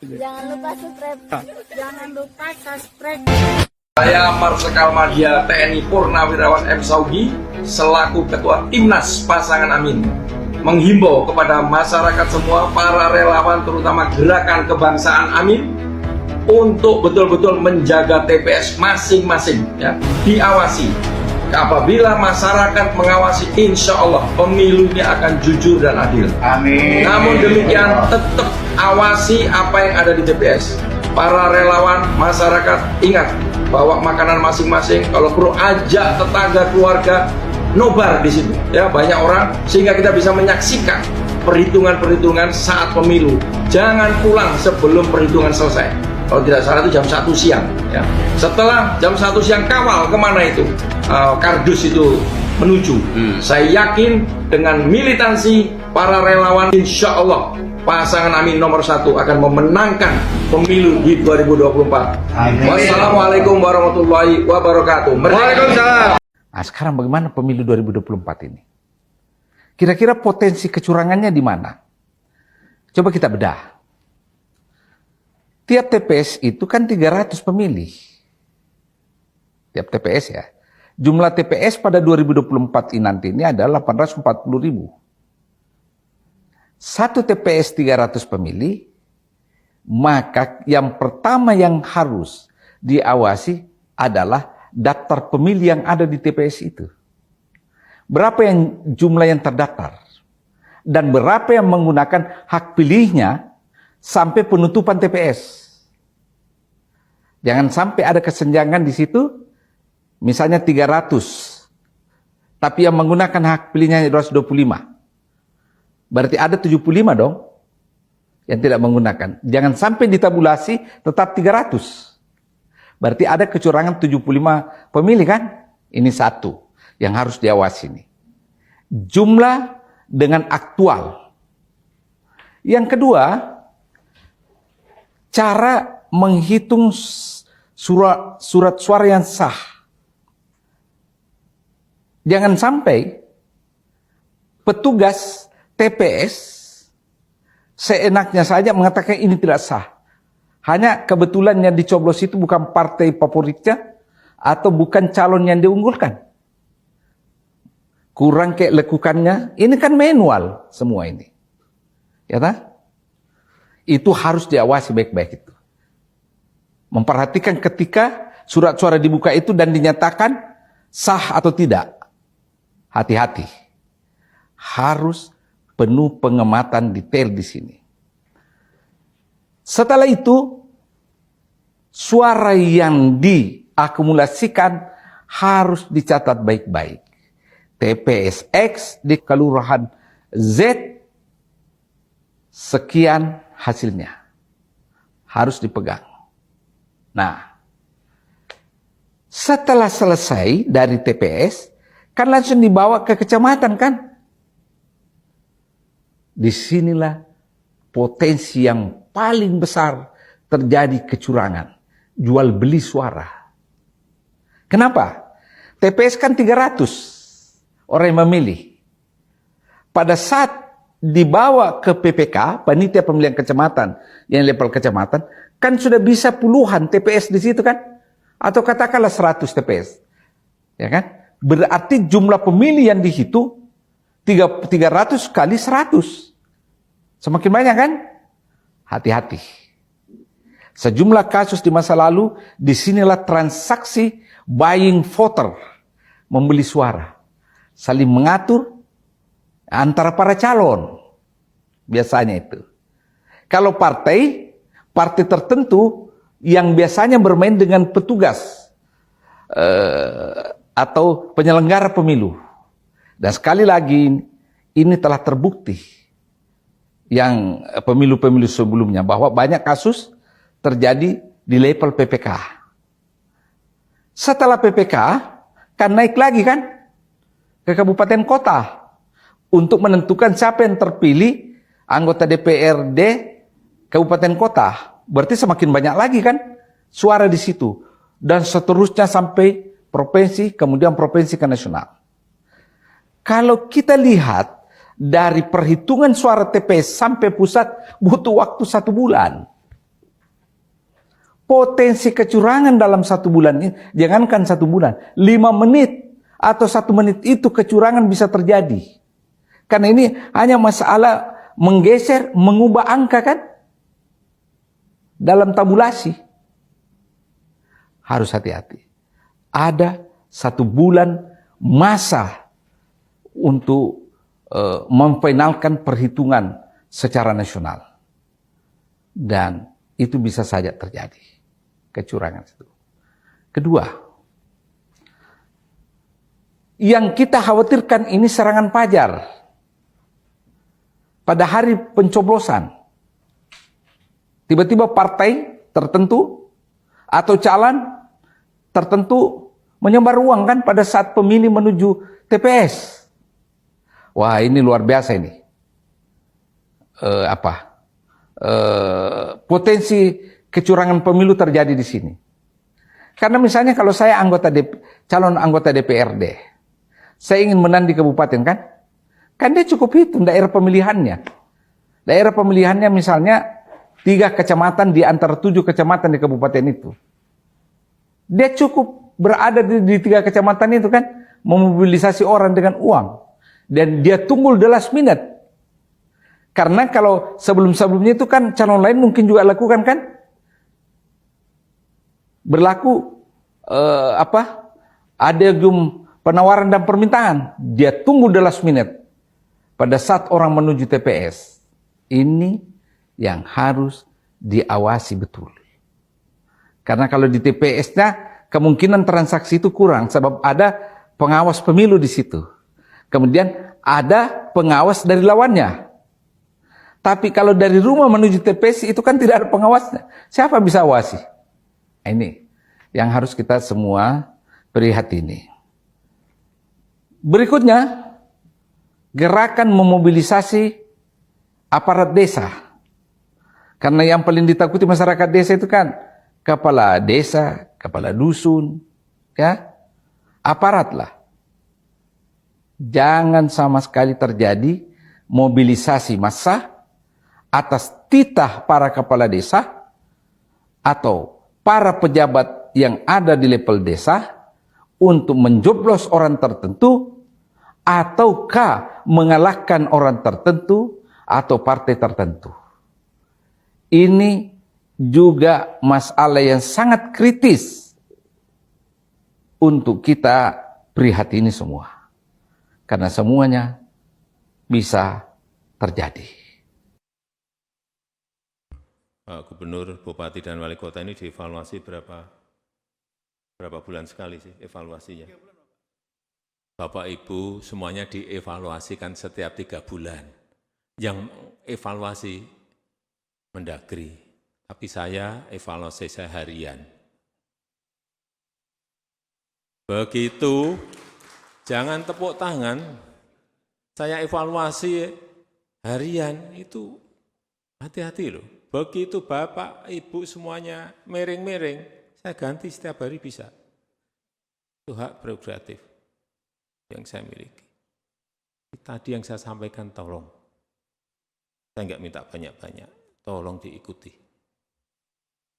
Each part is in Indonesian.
Jangan lupa subscribe. Jangan lupa subscribe. Saya Marsikal Madya TNI Purnawirawan M. Saugi selaku Ketua Timnas Pasangan Amin menghimbau kepada masyarakat semua, para relawan terutama gerakan kebangsaan Amin untuk betul-betul menjaga TPS masing-masing, ya, diawasi. Apabila masyarakat mengawasi, insya Allah pemilunya akan jujur dan adil. Amin. Namun demikian tetap awasi apa yang ada di TPS. Para relawan, masyarakat, ingat, bawa makanan masing-masing. Kalau perlu ajak tetangga, keluarga, nobar di situ. Ya, banyak orang sehingga kita bisa menyaksikan perhitungan-perhitungan saat pemilu. Jangan pulang sebelum perhitungan selesai. Kalau tidak salah itu jam 1 siang. Ya. Setelah jam 1 siang kawal kemana itu kardus itu menuju. Saya yakin dengan militansi para relawan, insya Allah pasangan Amin nomor 1 akan memenangkan pemilu di 2024. Amin. Wassalamualaikum warahmatullahi wabarakatuh. Waalaikumsalam. Nah, sekarang bagaimana pemilu 2024 ini? Kira-kira potensi kecurangannya di mana? Coba kita bedah. Tiap TPS itu kan 300 pemilih. Tiap TPS ya. Jumlah TPS pada 2024 ini nanti ini adalah 840.000. Satu TPS 300 pemilih, maka yang pertama yang harus diawasi adalah daftar pemilih yang ada di TPS itu. Berapa yang jumlah yang terdaftar? Dan berapa yang menggunakan hak pilihnya sampai penutupan TPS. Jangan sampai ada kesenjangan di situ, misalnya 300, tapi yang menggunakan hak pilihnya 225. Berarti ada 75 dong yang tidak menggunakan. Jangan sampai ditabulasi tetap 300. Berarti ada kecurangan 75 pemilih kan? Ini satu yang harus diawasi nih. Jumlah dengan aktual. Yang kedua, cara menghitung surat suara yang sah. Jangan sampai petugas TPS seenaknya saja mengatakan ini tidak sah. Hanya kebetulan yang dicoblos itu bukan partai favoritnya atau bukan calon yang diunggulkan. Kurang kayak lekukannya, ini kan manual semua ini. Ya tak? Itu harus diawasi baik-baik itu. Memperhatikan ketika surat suara dibuka itu dan dinyatakan sah atau tidak. Hati-hati. Harus penuh pengamatan detail di sini. Setelah itu, suara yang diakumulasikan harus dicatat baik-baik. TPS X di kelurahan Z, sekian hasilnya. Harus dipegang. Nah, setelah selesai dari TPS, kan langsung dibawa ke kecamatan kan? Disinilah potensi yang paling besar terjadi kecurangan. Jual beli suara. Kenapa? TPS kan 300 orang yang memilih. Pada saat dibawa ke PPK, Panitia Pemilihan Kecamatan, yang level kecamatan, kan sudah bisa puluhan TPS di situ kan? Atau katakanlah 100 TPS. Ya kan? Berarti jumlah pemilih yang dihitung 300 kali 100. Semakin banyak kan? Hati-hati. Sejumlah kasus di masa lalu, disinilah transaksi buying voter, membeli suara. Saling mengatur antara para calon. Biasanya itu. Kalau partai tertentu yang biasanya bermain dengan petugas atau penyelenggara pemilu. Dan sekali lagi, ini telah terbukti yang pemilu-pemilu sebelumnya, bahwa banyak kasus terjadi di level PPK. Setelah PPK, kan naik lagi kan ke kabupaten kota untuk menentukan siapa yang terpilih anggota DPRD kabupaten kota. Berarti semakin banyak lagi kan suara di situ, dan seterusnya sampai provinsi, kemudian provinsi ke nasional. Kalau kita lihat dari perhitungan suara TPS sampai pusat butuh waktu 1 bulan. potensi kecurangan dalam 1 bulan ini, jangankan 1 bulan, 5 menit atau 1 menit itu kecurangan bisa terjadi. Karena ini hanya masalah menggeser, mengubah angka kan? Dalam tabulasi. Harus hati-hati. Ada 1 bulan masa untuk memfinalkan perhitungan secara nasional. Dan itu bisa saja terjadi. Kecurangan itu. Kedua, yang kita khawatirkan ini serangan fajar pada hari pencoblosan. Tiba-tiba partai tertentu atau calon tertentu menyebar uang kan pada saat pemilih menuju TPS. Wah, ini luar biasa ini. Potensi kecurangan pemilu terjadi di sini. Karena misalnya kalau saya calon anggota DPRD, saya ingin menang di kabupaten kan dia cukup hitung daerah pemilihannya. Daerah pemilihannya misalnya 3 kecamatan di antara 7 kecamatan di kabupaten itu. Dia cukup berada di 3 kecamatan itu kan, memobilisasi orang dengan uang. Dan dia tunggu the last minute. Karena kalau sebelum-sebelumnya itu kan calon lain mungkin juga lakukan kan? Berlaku ada penawaran dan permintaan. Dia tunggu the last minute. Pada saat orang menuju TPS. Ini yang harus diawasi betul. Karena kalau di TPS-nya kemungkinan transaksi itu kurang. Sebab ada pengawas pemilu di situ. Kemudian ada pengawas dari lawannya. Tapi kalau dari rumah menuju TPS itu kan tidak ada pengawasnya. Siapa bisa awasi? Ini yang harus kita semua prihatini. Berikutnya, gerakan memobilisasi aparat desa. Karena yang paling ditakuti masyarakat desa itu kan kepala desa, kepala dusun, ya, aparat lah. Jangan sama sekali terjadi mobilisasi massa atas titah para kepala desa atau para pejabat yang ada di level desa untuk menjoblos orang tertentu ataukah mengalahkan orang tertentu atau partai tertentu. Ini juga masalah yang sangat kritis untuk kita prihatini semua. Karena semuanya bisa terjadi. Gubernur, Bupati, dan Wali Kota ini dievaluasi berapa bulan sekali sih evaluasinya? Bapak Ibu semuanya dievaluasikan setiap 3 bulan. Yang evaluasi Mendagri, tapi saya evaluasi saya harian. Begitu, jangan tepuk tangan, saya evaluasi harian itu hati-hati loh. Begitu Bapak, Ibu semuanya miring-miring, saya ganti setiap hari bisa. Itu hak prerogatif yang saya miliki. Tadi yang saya sampaikan tolong. Saya enggak minta banyak-banyak, tolong diikuti.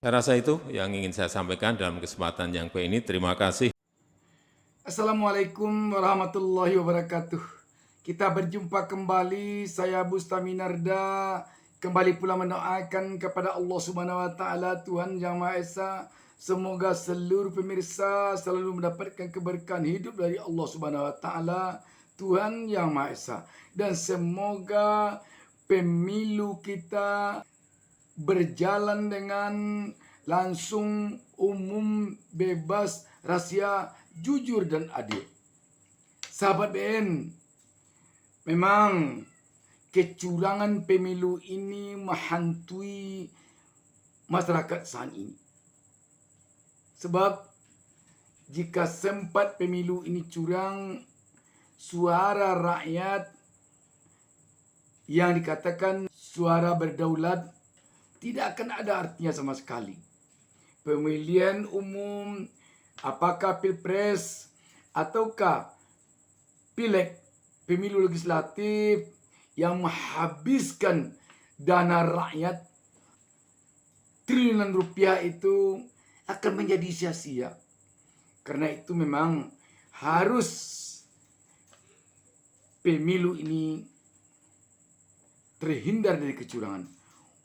Saya rasa itu yang ingin saya sampaikan dalam kesempatan yang baik ini. Terima kasih. Assalamualaikum warahmatullahi wabarakatuh. Kita berjumpa kembali, saya Bustaminarda. Kembali pula mendoakan kepada Allah Subhanahu wa taala, Tuhan Yang Maha Esa, semoga seluruh pemirsa selalu mendapatkan keberkahan hidup dari Allah Subhanahu wa taala, Tuhan Yang Maha Esa, dan semoga pemilu kita berjalan dengan langsung, umum, bebas, rahasia, jujur dan adil. Sahabat BN, memang kecurangan pemilu ini menghantui masyarakat saat ini. Sebab jika sempat pemilu ini curang, suara rakyat yang dikatakan suara berdaulat tidak akan ada artinya sama sekali. Pemilihan umum, apakah pilpres ataukah pileg, pemilu legislatif yang menghabiskan dana rakyat triliunan rupiah itu akan menjadi sia-sia. Karena itu memang harus pemilu ini terhindar dari kecurangan.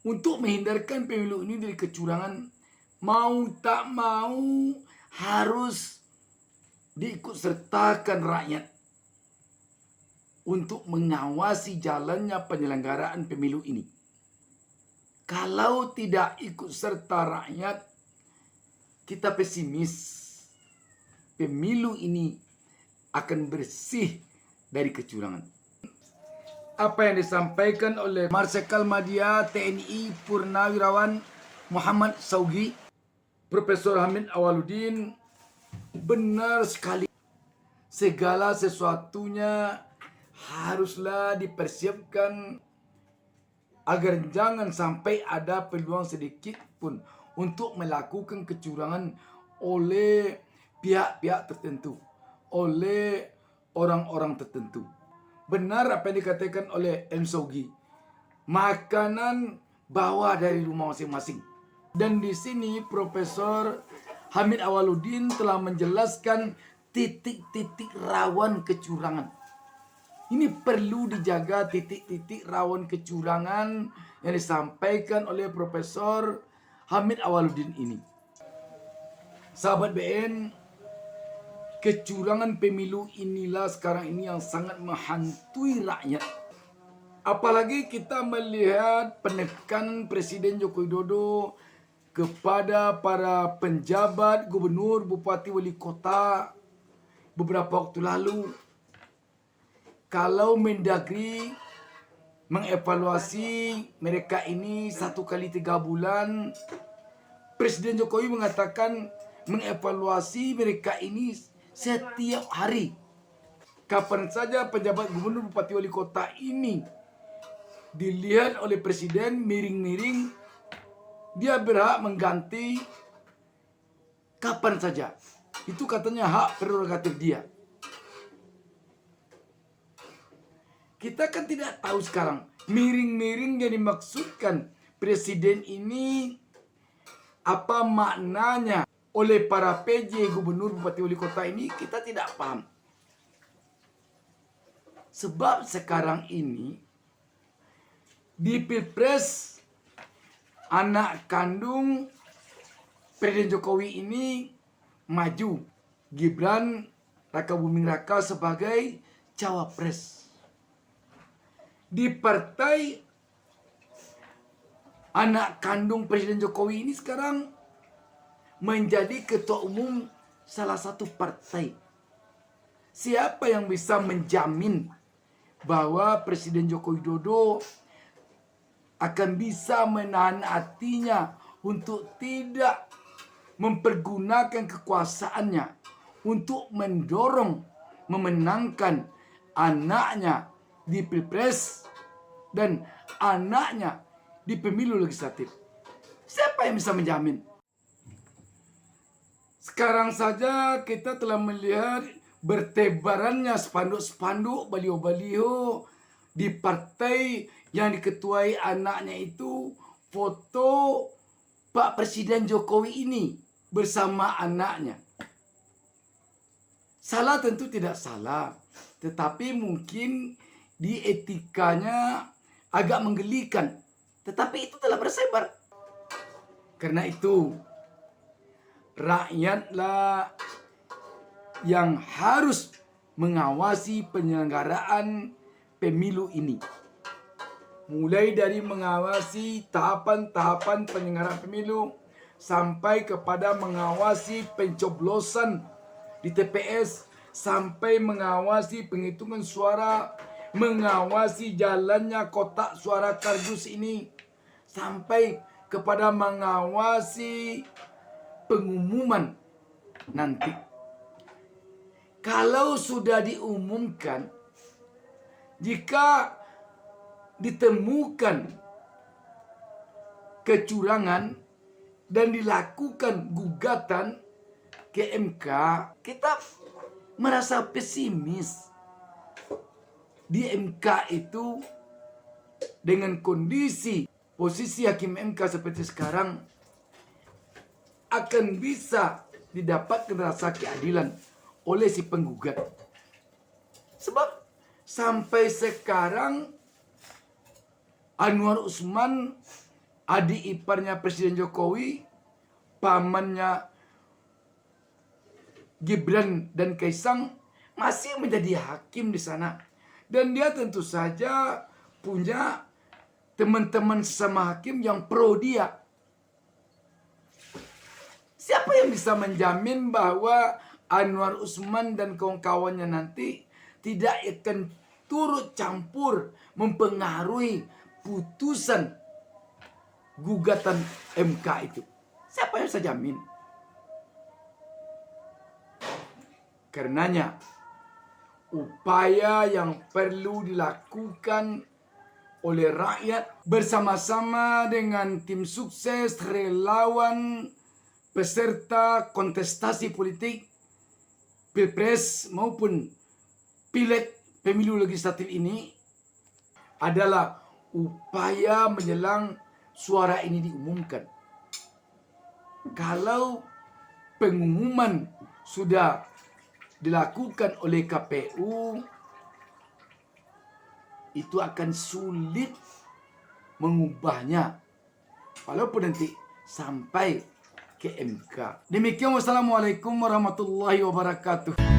Untuk menghindarkan pemilu ini dari kecurangan, mau tak mau harus diikutsertakan rakyat untuk mengawasi jalannya penyelenggaraan pemilu ini. Kalau tidak ikut serta rakyat, kita pesimis. Pemilu ini akan bersih dari kecurangan. Apa yang disampaikan oleh Marsikal Madya TNI Purnawirawan Muhammad Saugi, Profesor Hamid Awaludin, benar sekali. Segala sesuatunya haruslah dipersiapkan agar jangan sampai ada peluang sedikit pun untuk melakukan kecurangan oleh pihak-pihak tertentu, oleh orang-orang tertentu. Benar apa yang dikatakan oleh M. Saugi, makanan bawa dari rumah masing-masing. Dan di sini Profesor Hamid Awaludin telah menjelaskan titik-titik rawan kecurangan. Ini perlu dijaga titik-titik rawan kecurangan yang disampaikan oleh Profesor Hamid Awaludin ini. Sahabat BN, kecurangan pemilu inilah sekarang ini yang sangat menghantui rakyat. Apalagi kita melihat penekanan Presiden Joko Widodo kepada para penjabat, gubernur, bupati, wali kota beberapa waktu lalu. Kalau Mendagri mengevaluasi mereka ini 1 kali 3 bulan, Presiden Jokowi mengatakan mengevaluasi mereka ini setiap hari. Kapan saja penjabat gubernur, bupati, wali kota ini dilihat oleh Presiden miring-miring, dia berhak mengganti kapan saja. Itu katanya hak prerogatif dia. Kita kan tidak tahu sekarang miring-miring yang dimaksudkan Presiden ini apa maknanya oleh para PJ, gubernur, bupati, wali kota ini, kita tidak paham. Sebab sekarang ini di Pilpres, anak kandung Presiden Jokowi ini maju, Gibran Rakabuming Raka sebagai cawapres. Di partai anak kandung Presiden Jokowi ini sekarang menjadi ketua umum salah satu partai. Siapa yang bisa menjamin bahwa Presiden Joko Widodo akan bisa menahan hatinya untuk tidak mempergunakan kekuasaannya untuk mendorong memenangkan anaknya di Pilpres dan anaknya di pemilu legislatif? Siapa yang bisa menjamin? Sekarang saja kita telah melihat bertebarannya spanduk-spanduk, baliho-baliho di partai yang diketuai anaknya itu, foto Pak Presiden Jokowi ini bersama anaknya. Salah tentu tidak salah, tetapi mungkin di etikanya agak menggelikan. Tetapi itu telah bersebar. Karena itu, rakyatlah yang harus mengawasi penyelenggaraan pemilu ini. Mulai dari mengawasi tahapan-tahapan penyelenggaraan pemilu sampai kepada mengawasi pencoblosan di TPS, sampai mengawasi penghitungan suara, mengawasi jalannya kotak suara kardus ini, sampai kepada mengawasi pengumuman nanti. Kalau sudah diumumkan, jika ditemukan kecurangan dan dilakukan gugatan ke MK, kita merasa pesimis. Di MK itu dengan kondisi posisi hakim MK seperti sekarang, akan bisa didapatkan rasa keadilan oleh si penggugat. Sebab sampai sekarang Anwar Usman, adik iparnya Presiden Jokowi, pamannya Gibran dan Kaisang masih menjadi hakim di sana. Dan dia tentu saja punya teman-teman sesama hakim yang pro dia. Siapa yang bisa menjamin bahwa Anwar Usman dan kawan-kawannya nanti tidak akan turut campur mempengaruhi putusan gugatan MK itu? Siapa yang bisa jamin? Karenanya, upaya yang perlu dilakukan oleh rakyat bersama-sama dengan tim sukses, relawan, peserta kontestasi politik, Pilpres maupun Pileg pemilu legislatif ini adalah upaya menjelang suara ini diumumkan. Kalau pengumuman sudah dilakukan oleh KPU, itu akan sulit mengubahnya walaupun nanti sampai ke MK. Demikian, wassalamualaikum warahmatullahi wabarakatuh.